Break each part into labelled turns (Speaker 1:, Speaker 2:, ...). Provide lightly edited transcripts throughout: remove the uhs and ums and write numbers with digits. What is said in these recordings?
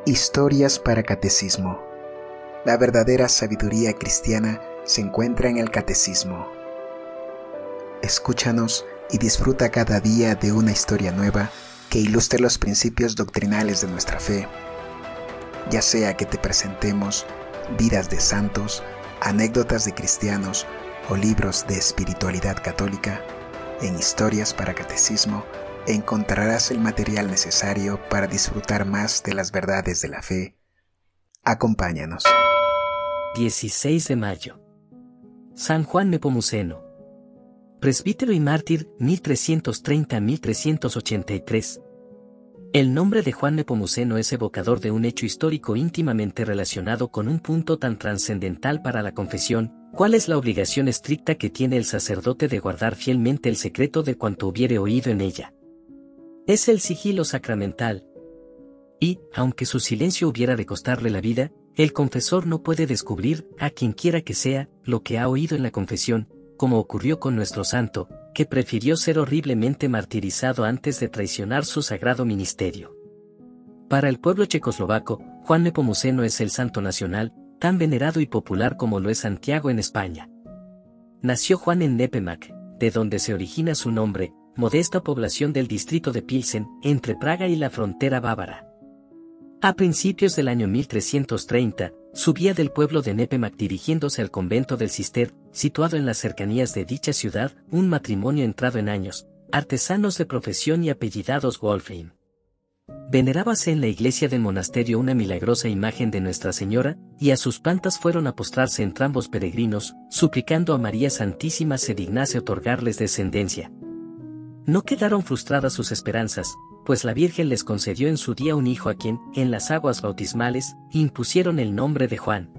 Speaker 1: Historias para Catecismo. La verdadera sabiduría cristiana se encuentra en el Catecismo. Escúchanos y disfruta cada día de una historia nueva que ilustre los principios doctrinales de nuestra fe. Ya sea que te presentemos vidas de santos, anécdotas de cristianos o libros de espiritualidad católica, en Historias para Catecismo encontrarás el material necesario para disfrutar más de las verdades de la fe. Acompáñanos.
Speaker 2: 16 de mayo. San Juan Nepomuceno. Presbítero y mártir, 1330-1383. El nombre de Juan Nepomuceno es evocador de un hecho histórico íntimamente relacionado con un punto tan trascendental para la confesión, cuál es la obligación estricta que tiene el sacerdote de guardar fielmente el secreto de cuanto hubiere oído en ella. Es el sigilo sacramental. Y, aunque su silencio hubiera de costarle la vida, el confesor no puede descubrir, a quienquiera que sea, lo que ha oído en la confesión, como ocurrió con nuestro santo, que prefirió ser horriblemente martirizado antes de traicionar su sagrado ministerio. Para el pueblo checoslovaco, Juan Nepomuceno es el santo nacional, tan venerado y popular como lo es Santiago en España. Nació Juan en Nepomuk, de donde se origina su nombre, modesta población del distrito de Pilsen, entre Praga y la frontera bávara. A principios del año 1330, subía del pueblo de Nepomuk dirigiéndose al convento del Cister, situado en las cercanías de dicha ciudad, un matrimonio entrado en años, artesanos de profesión y apellidados Wolfheim. Venerábase en la iglesia del monasterio una milagrosa imagen de Nuestra Señora, y a sus plantas fueron a postrarse entrambos peregrinos, suplicando a María Santísima se dignase otorgarles descendencia. No quedaron frustradas sus esperanzas, pues la Virgen les concedió en su día un hijo a quien, en las aguas bautismales, impusieron el nombre de Juan.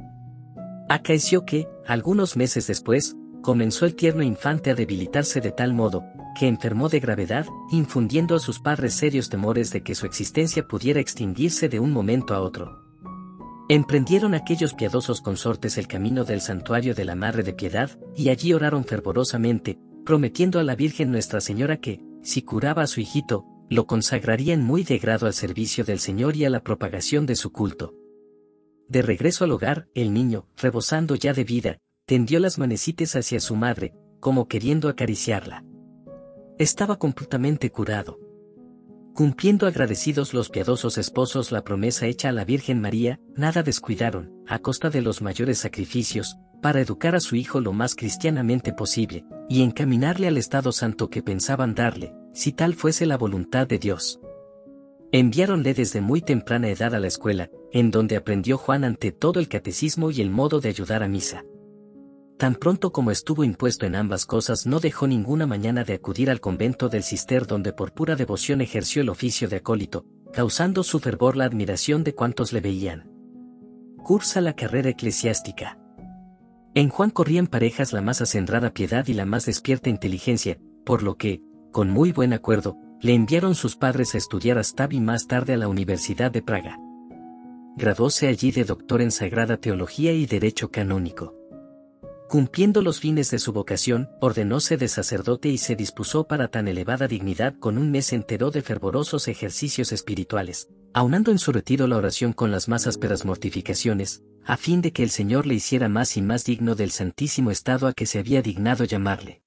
Speaker 2: Acaeció que, algunos meses después, comenzó el tierno infante a debilitarse de tal modo, que enfermó de gravedad, infundiendo a sus padres serios temores de que su existencia pudiera extinguirse de un momento a otro. Emprendieron aquellos piadosos consortes el camino del santuario de la Madre de Piedad, y allí oraron fervorosamente, prometiendo a la Virgen Nuestra Señora que, si curaba a su hijito, lo consagrarían muy de grado al servicio del Señor y a la propagación de su culto. De regreso al hogar, el niño, rebosando ya de vida, tendió las manecitas hacia su madre, como queriendo acariciarla. Estaba completamente curado. Cumpliendo agradecidos los piadosos esposos la promesa hecha a la Virgen María, nada descuidaron, a costa de los mayores sacrificios, para educar a su hijo lo más cristianamente posible, y encaminarle al estado santo que pensaban darle, si tal fuese la voluntad de Dios. Enviáronle desde muy temprana edad a la escuela, en donde aprendió Juan ante todo el catecismo y el modo de ayudar a misa. Tan pronto como estuvo impuesto en ambas cosas no dejó ninguna mañana de acudir al convento del Cister donde por pura devoción ejerció el oficio de acólito, causando su fervor la admiración de cuantos le veían. Cursa la carrera eclesiástica. En Juan corrían parejas la más acendrada piedad y la más despierta inteligencia, por lo que, con muy buen acuerdo, le enviaron sus padres a estudiar a Stav y más tarde a la Universidad de Praga. Graduóse allí de doctor en Sagrada Teología y Derecho Canónico. Cumpliendo los fines de su vocación, ordenóse de sacerdote y se dispuso para tan elevada dignidad con un mes entero de fervorosos ejercicios espirituales, aunando en su retiro la oración con las más ásperas mortificaciones, a fin de que el Señor le hiciera más y más digno del santísimo estado a que se había dignado llamarle.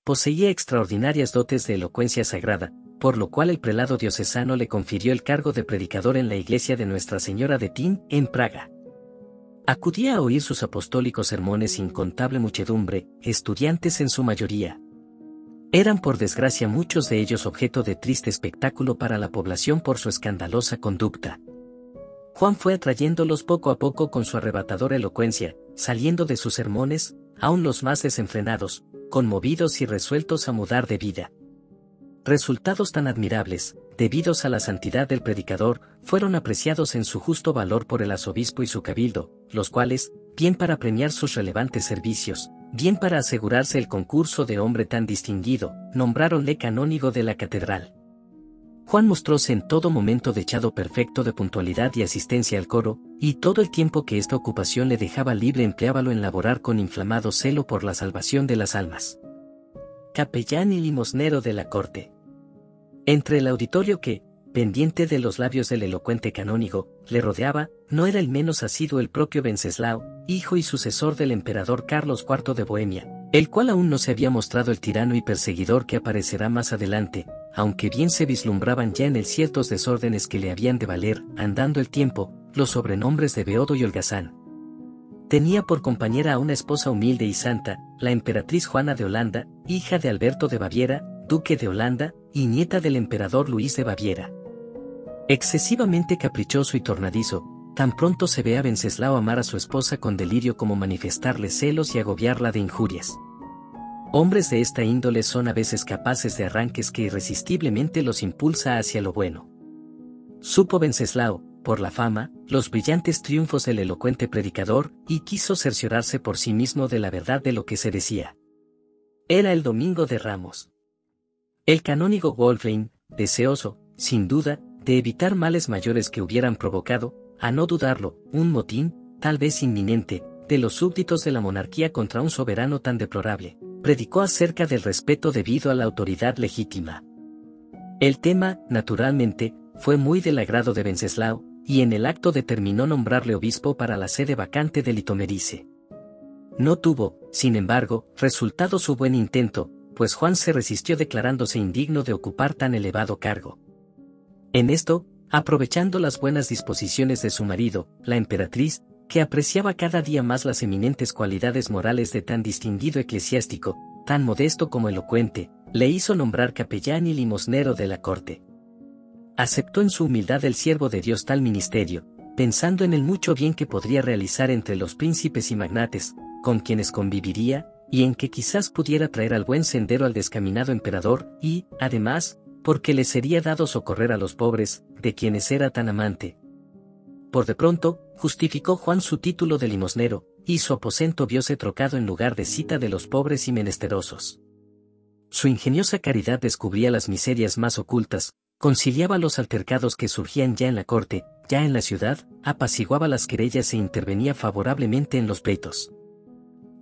Speaker 2: Poseía extraordinarias dotes de elocuencia sagrada, por lo cual el prelado diocesano le confirió el cargo de predicador en la iglesia de Nuestra Señora de Tin, en Praga. Acudía a oír sus apostólicos sermones incontable muchedumbre, estudiantes en su mayoría. Eran por desgracia muchos de ellos objeto de triste espectáculo para la población por su escandalosa conducta. Juan fue atrayéndolos poco a poco con su arrebatadora elocuencia, saliendo de sus sermones, aun los más desenfrenados, conmovidos y resueltos a mudar de vida. Resultados tan admirables, debidos a la santidad del predicador, fueron apreciados en su justo valor por el arzobispo y su cabildo, los cuales, bien para premiar sus relevantes servicios, bien para asegurarse el concurso de hombre tan distinguido, nombráronle canónigo de la catedral. Juan mostróse en todo momento dechado perfecto de puntualidad y asistencia al coro, y todo el tiempo que esta ocupación le dejaba libre empleábalo en laborar con inflamado celo por la salvación de las almas. Capellán y limosnero de la corte. Entre el auditorio que, pendiente de los labios del elocuente canónigo, le rodeaba, no era el menos asiduo el propio Wenceslao, hijo y sucesor del emperador Carlos IV de Bohemia, el cual aún no se había mostrado el tirano y perseguidor que aparecerá más adelante, aunque bien se vislumbraban ya en él ciertos desórdenes que le habían de valer, andando el tiempo, los sobrenombres de Beodo y Holgazán. Tenía por compañera a una esposa humilde y santa, la emperatriz Juana de Holanda, hija de Alberto de Baviera, duque de Holanda, y nieta del emperador Luis de Baviera. Excesivamente caprichoso y tornadizo, tan pronto se ve a Wenceslao amar a su esposa con delirio como manifestarle celos y agobiarla de injurias. Hombres de esta índole son a veces capaces de arranques que irresistiblemente los impulsa hacia lo bueno. Supo Wenceslao, por la fama, los brillantes triunfos del elocuente predicador, y quiso cerciorarse por sí mismo de la verdad de lo que se decía. Era el Domingo de Ramos. El canónigo Wölflein, deseoso, sin duda, de evitar males mayores que hubieran provocado, a no dudarlo, un motín, tal vez inminente, de los súbditos de la monarquía contra un soberano tan deplorable, predicó acerca del respeto debido a la autoridad legítima. El tema, naturalmente, fue muy del agrado de Wenceslao, y en el acto determinó nombrarle obispo para la sede vacante de Litomerice. No tuvo, sin embargo, resultado su buen intento, pues Juan se resistió declarándose indigno de ocupar tan elevado cargo. En esto, aprovechando las buenas disposiciones de su marido, la emperatriz, que apreciaba cada día más las eminentes cualidades morales de tan distinguido eclesiástico, tan modesto como elocuente, le hizo nombrar capellán y limosnero de la corte. Aceptó en su humildad el siervo de Dios tal ministerio, pensando en el mucho bien que podría realizar entre los príncipes y magnates, con quienes conviviría, y en que quizás pudiera traer al buen sendero al descaminado emperador, y, además, porque le sería dado socorrer a los pobres, de quienes era tan amante. Por de pronto, justificó Juan su título de limosnero, y su aposento vióse trocado en lugar de cita de los pobres y menesterosos. Su ingeniosa caridad descubría las miserias más ocultas, conciliaba los altercados que surgían ya en la corte, ya en la ciudad, apaciguaba las querellas e intervenía favorablemente en los pleitos.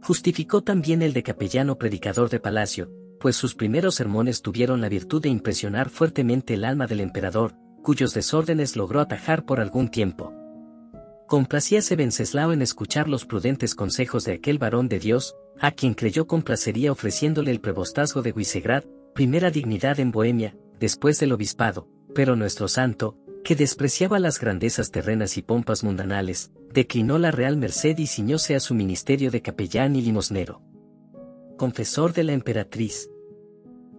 Speaker 2: Justificó también el de capellano predicador de palacio, pues sus primeros sermones tuvieron la virtud de impresionar fuertemente el alma del emperador, cuyos desórdenes logró atajar por algún tiempo. Complacíase Wenceslao en escuchar los prudentes consejos de aquel varón de Dios, a quien creyó complacería ofreciéndole el prevostazgo de Visegrad, primera dignidad en Bohemia, después del obispado, pero nuestro santo, que despreciaba las grandezas terrenas y pompas mundanales, declinó la real merced y ciñóse a su ministerio de capellán y limosnero. Confesor de la emperatriz.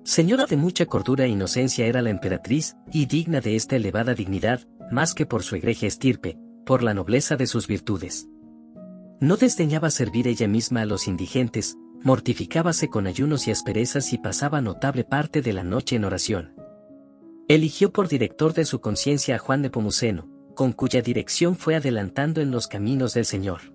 Speaker 2: Señora de mucha cordura e inocencia era la emperatriz, y digna de esta elevada dignidad, más que por su egregia estirpe, por la nobleza de sus virtudes. No desdeñaba servir ella misma a los indigentes, mortificábase con ayunos y asperezas y pasaba notable parte de la noche en oración. Eligió por director de su conciencia a Juan Nepomuceno, con cuya dirección fue adelantando en los caminos del Señor.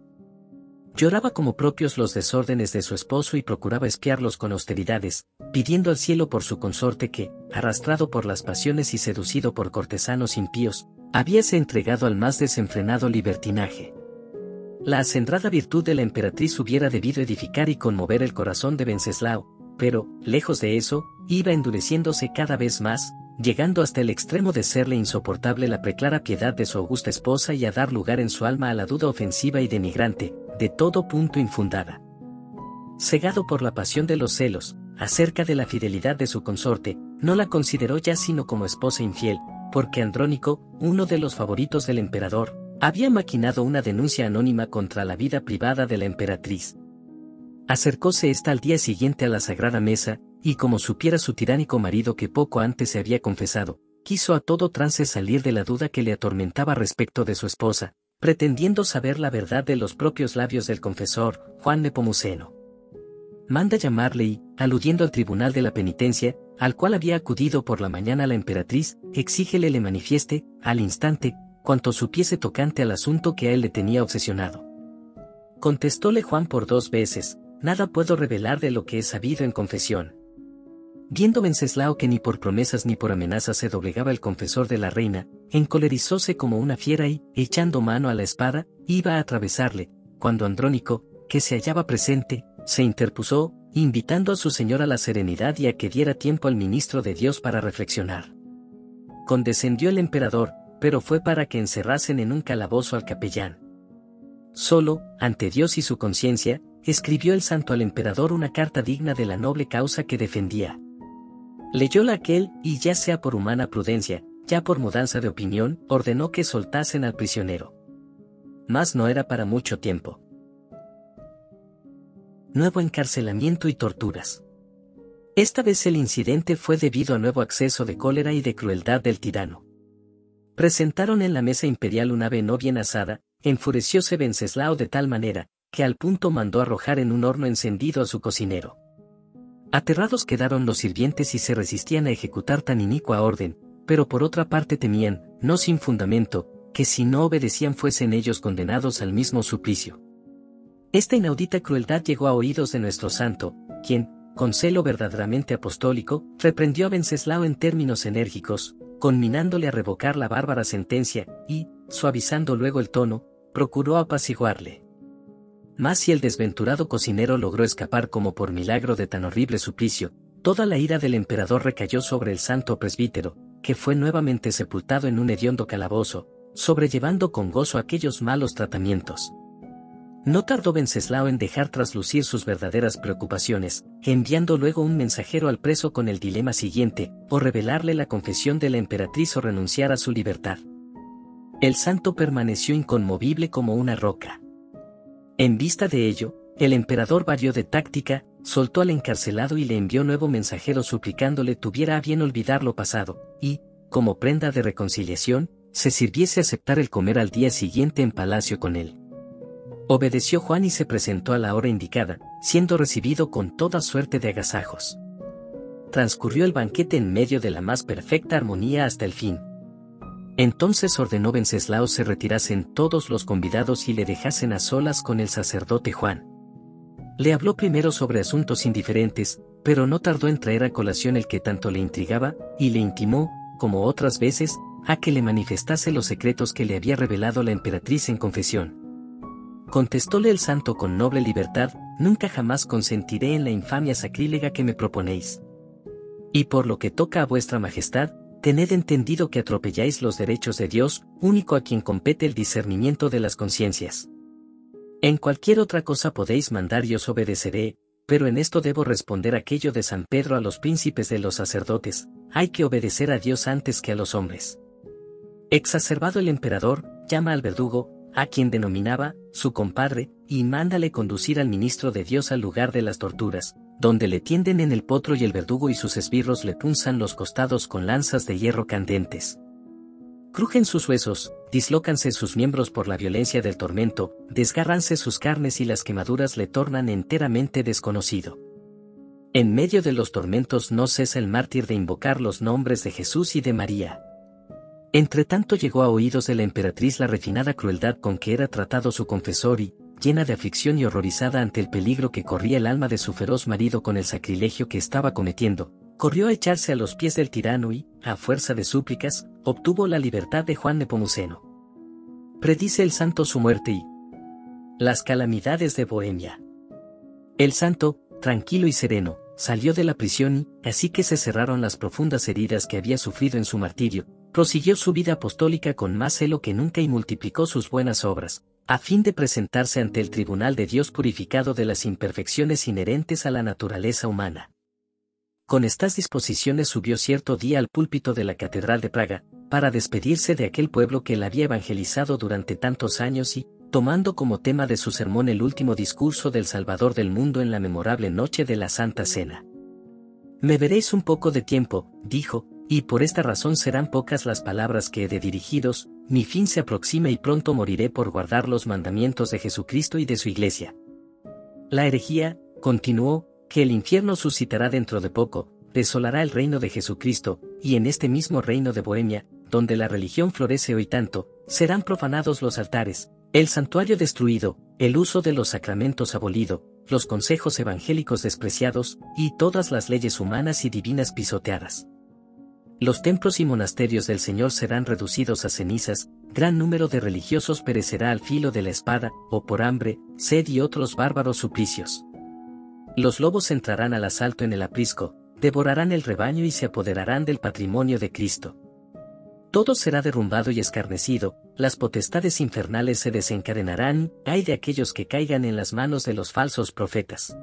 Speaker 2: Lloraba como propios los desórdenes de su esposo y procuraba espiarlos con austeridades, pidiendo al cielo por su consorte que, arrastrado por las pasiones y seducido por cortesanos impíos, habíase entregado al más desenfrenado libertinaje. La acendrada virtud de la emperatriz hubiera debido edificar y conmover el corazón de Wenceslao, pero, lejos de eso, iba endureciéndose cada vez más, llegando hasta el extremo de serle insoportable la preclara piedad de su augusta esposa y a dar lugar en su alma a la duda ofensiva y denigrante, de todo punto infundada. Cegado por la pasión de los celos, acerca de la fidelidad de su consorte, no la consideró ya sino como esposa infiel, porque Andrónico, uno de los favoritos del emperador, había maquinado una denuncia anónima contra la vida privada de la emperatriz. Acercóse ésta al día siguiente a la sagrada mesa, y como supiera su tiránico marido que poco antes se había confesado, quiso a todo trance salir de la duda que le atormentaba respecto de su esposa, pretendiendo saber la verdad de los propios labios del confesor, Juan Nepomuceno. Manda llamarle y, aludiendo al tribunal de la penitencia, al cual había acudido por la mañana la emperatriz, exígele le manifieste, al instante, cuanto supiese tocante al asunto que a él le tenía obsesionado. Contestóle Juan por 2 veces, nada puedo revelar de lo que he sabido en confesión. Viendo Wenceslao que ni por promesas ni por amenazas se doblegaba el confesor de la reina, encolerizóse como una fiera y, echando mano a la espada, iba a atravesarle, cuando Andrónico, que se hallaba presente, se interpuso, invitando a su señora a la serenidad y a que diera tiempo al ministro de Dios para reflexionar. Condescendió el emperador, pero fue para que encerrasen en un calabozo al capellán. Solo, ante Dios y su conciencia, escribió el santo al emperador una carta digna de la noble causa que defendía. Leyóla aquel, y ya sea por humana prudencia, ya por mudanza de opinión, ordenó que soltasen al prisionero. Mas no era para mucho tiempo. Nuevo encarcelamiento y torturas. Esta vez el incidente fue debido a nuevo acceso de cólera y de crueldad del tirano. Presentaron en la mesa imperial un ave no bien asada, enfurecióse Wenceslao de tal manera, que al punto mandó arrojar en un horno encendido a su cocinero. Aterrados quedaron los sirvientes y se resistían a ejecutar tan inicua orden, pero por otra parte temían, no sin fundamento, que si no obedecían fuesen ellos condenados al mismo suplicio. Esta inaudita crueldad llegó a oídos de nuestro santo, quien, con celo verdaderamente apostólico, reprendió a Wenceslao en términos enérgicos, conminándole a revocar la bárbara sentencia, y, suavizando luego el tono, procuró apaciguarle. Mas si el desventurado cocinero logró escapar como por milagro de tan horrible suplicio, toda la ira del emperador recayó sobre el santo presbítero, que fue nuevamente sepultado en un hediondo calabozo, sobrellevando con gozo aquellos malos tratamientos. No tardó Wenceslao en dejar traslucir sus verdaderas preocupaciones, enviando luego un mensajero al preso con el dilema siguiente, o revelarle la confesión de la emperatriz o renunciar a su libertad. El santo permaneció inconmovible como una roca. En vista de ello, el emperador varió de táctica, soltó al encarcelado y le envió nuevo mensajero suplicándole tuviera a bien olvidar lo pasado, y, como prenda de reconciliación, se sirviese aceptar el comer al día siguiente en palacio con él. Obedeció Juan y se presentó a la hora indicada, siendo recibido con toda suerte de agasajos. Transcurrió el banquete en medio de la más perfecta armonía hasta el fin. Entonces ordenó Wenceslao se retirasen todos los convidados y le dejasen a solas con el sacerdote Juan. Le habló primero sobre asuntos indiferentes, pero no tardó en traer a colación el que tanto le intrigaba, y le intimó, como otras veces, a que le manifestase los secretos que le había revelado la emperatriz en confesión. Contestóle el santo con noble libertad, nunca jamás consentiré en la infamia sacrílega que me proponéis. Y por lo que toca a vuestra majestad, tened entendido que atropelláis los derechos de Dios, único a quien compete el discernimiento de las conciencias. En cualquier otra cosa podéis mandar y os obedeceré, pero en esto debo responder aquello de San Pedro a los príncipes de los sacerdotes, hay que obedecer a Dios antes que a los hombres. Exacerbado el emperador, llama al verdugo, a quien denominaba su compadre, y mándale conducir al ministro de Dios al lugar de las torturas, donde le tienden en el potro y el verdugo y sus esbirros le punzan los costados con lanzas de hierro candentes. Crujen sus huesos, dislócanse sus miembros por la violencia del tormento, desgárranse sus carnes y las quemaduras le tornan enteramente desconocido. En medio de los tormentos no cesa el mártir de invocar los nombres de Jesús y de María. Entretanto llegó a oídos de la emperatriz la refinada crueldad con que era tratado su confesor y, llena de aflicción y horrorizada ante el peligro que corría el alma de su feroz marido con el sacrilegio que estaba cometiendo, corrió a echarse a los pies del tirano y, a fuerza de súplicas, obtuvo la libertad de Juan Nepomuceno. Predice el santo su muerte y las calamidades de Bohemia. El santo, tranquilo y sereno, salió de la prisión y, así que se cerraron las profundas heridas que había sufrido en su martirio, prosiguió su vida apostólica con más celo que nunca y multiplicó sus buenas obras, a fin de presentarse ante el tribunal de Dios purificado de las imperfecciones inherentes a la naturaleza humana. Con estas disposiciones subió cierto día al púlpito de la Catedral de Praga, para despedirse de aquel pueblo que él había evangelizado durante tantos años y, tomando como tema de su sermón el último discurso del Salvador del mundo en la memorable noche de la Santa Cena. Me veréis un poco de tiempo, dijo, y por esta razón serán pocas las palabras que he de dirigiros, mi fin se aproxima y pronto moriré por guardar los mandamientos de Jesucristo y de su Iglesia. La herejía, continuó, que el infierno suscitará dentro de poco, desolará el reino de Jesucristo, y en este mismo reino de Bohemia, donde la religión florece hoy tanto, serán profanados los altares, el santuario destruido, el uso de los sacramentos abolido, los consejos evangélicos despreciados, y todas las leyes humanas y divinas pisoteadas. Los templos y monasterios del Señor serán reducidos a cenizas, gran número de religiosos perecerá al filo de la espada, o por hambre, sed y otros bárbaros suplicios. Los lobos entrarán al asalto en el aprisco, devorarán el rebaño y se apoderarán del patrimonio de Cristo. Todo será derrumbado y escarnecido, las potestades infernales se desencadenarán, ay de aquellos que caigan en las manos de los falsos profetas.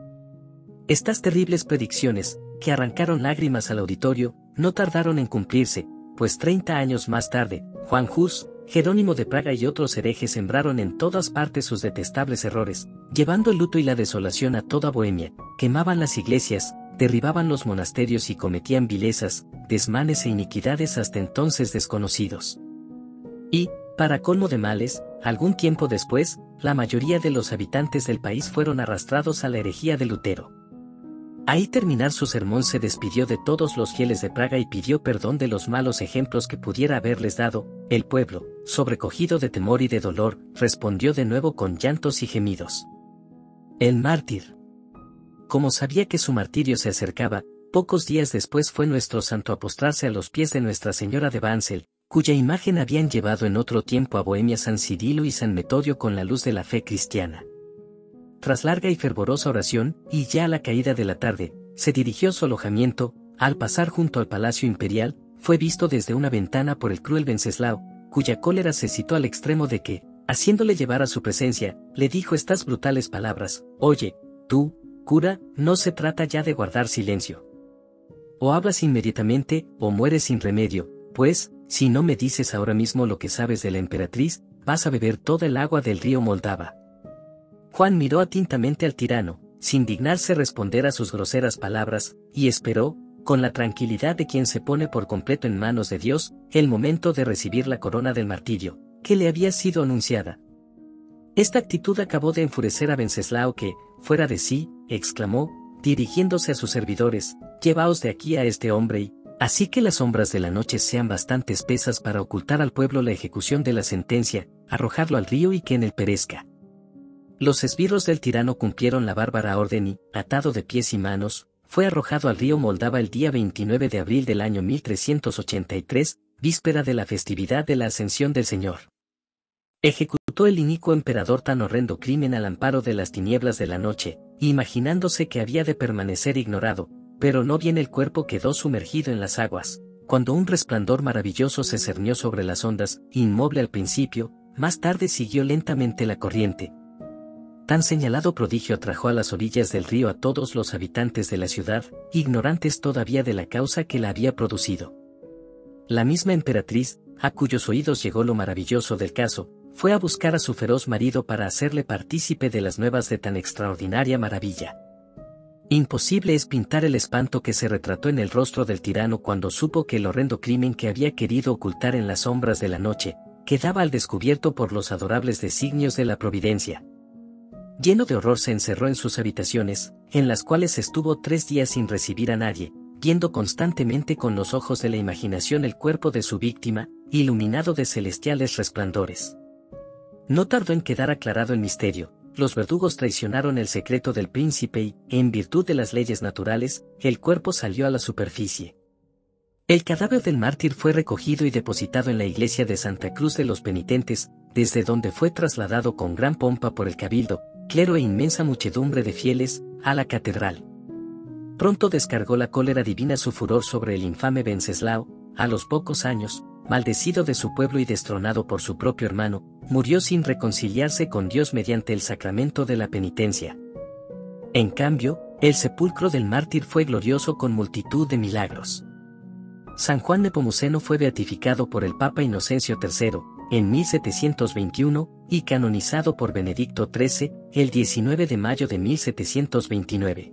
Speaker 2: Estas terribles predicciones, que arrancaron lágrimas al auditorio, no tardaron en cumplirse, pues 30 años más tarde, Juan Hus, Jerónimo de Praga y otros herejes sembraron en todas partes sus detestables errores, llevando el luto y la desolación a toda Bohemia, quemaban las iglesias, derribaban los monasterios y cometían vilezas, desmanes e iniquidades hasta entonces desconocidos. Y, para colmo de males, algún tiempo después, la mayoría de los habitantes del país fueron arrastrados a la herejía de Lutero. Ahí terminar su sermón se despidió de todos los fieles de Praga y pidió perdón de los malos ejemplos que pudiera haberles dado. El pueblo, sobrecogido de temor y de dolor, respondió de nuevo con llantos y gemidos. El mártir. Como sabía que su martirio se acercaba, pocos días después fue nuestro santo a postrarse a los pies de Nuestra Señora de Banzel, cuya imagen habían llevado en otro tiempo a Bohemia San Cirilo y San Metodio con la luz de la fe cristiana. Tras larga y fervorosa oración, y ya a la caída de la tarde, se dirigió a su alojamiento. Al pasar junto al Palacio Imperial, fue visto desde una ventana por el cruel Wenceslao, cuya cólera se citó al extremo de que, haciéndole llevar a su presencia, le dijo estas brutales palabras: «Oye, tú, cura, no se trata ya de guardar silencio. O hablas inmediatamente, o mueres sin remedio, pues, si no me dices ahora mismo lo que sabes de la emperatriz, vas a beber toda el agua del río Moldava». Juan miró atentamente al tirano, sin dignarse responder a sus groseras palabras, y esperó, con la tranquilidad de quien se pone por completo en manos de Dios, el momento de recibir la corona del martirio, que le había sido anunciada. Esta actitud acabó de enfurecer a Wenceslao que, fuera de sí, exclamó, dirigiéndose a sus servidores: «Llevaos de aquí a este hombre y, así que las sombras de la noche sean bastante espesas para ocultar al pueblo la ejecución de la sentencia, arrojadlo al río y que en él perezca». Los esbirros del tirano cumplieron la bárbara orden y, atado de pies y manos, fue arrojado al río Moldava el día 29 de abril del año 1383, víspera de la festividad de la Ascensión del Señor. Ejecutó el inicuo emperador tan horrendo crimen al amparo de las tinieblas de la noche, imaginándose que había de permanecer ignorado, pero no bien el cuerpo quedó sumergido en las aguas, cuando un resplandor maravilloso se cernió sobre las ondas, inmoble al principio, más tarde siguió lentamente la corriente. Tan señalado prodigio atrajo a las orillas del río a todos los habitantes de la ciudad, ignorantes todavía de la causa que la había producido. La misma emperatriz, a cuyos oídos llegó lo maravilloso del caso, fue a buscar a su feroz marido para hacerle partícipe de las nuevas de tan extraordinaria maravilla. Imposible es pintar el espanto que se retrató en el rostro del tirano cuando supo que el horrendo crimen que había querido ocultar en las sombras de la noche, quedaba al descubierto por los adorables designios de la providencia. Lleno de horror se encerró en sus habitaciones, en las cuales estuvo 3 días sin recibir a nadie, viendo constantemente con los ojos de la imaginación el cuerpo de su víctima, iluminado de celestiales resplandores. No tardó en quedar aclarado el misterio. Los verdugos traicionaron el secreto del príncipe y, en virtud de las leyes naturales, el cuerpo salió a la superficie. El cadáver del mártir fue recogido y depositado en la iglesia de Santa Cruz de los Penitentes, desde donde fue trasladado con gran pompa por el cabildo, clero e inmensa muchedumbre de fieles, a la catedral. Pronto descargó la cólera divina su furor sobre el infame Wenceslao. A los pocos años, maldecido de su pueblo y destronado por su propio hermano, murió sin reconciliarse con Dios mediante el sacramento de la penitencia. En cambio, el sepulcro del mártir fue glorioso con multitud de milagros. San Juan Nepomuceno fue beatificado por el Papa Inocencio III, en 1721, y canonizado por Benedicto XIII, el 19 de mayo de 1729.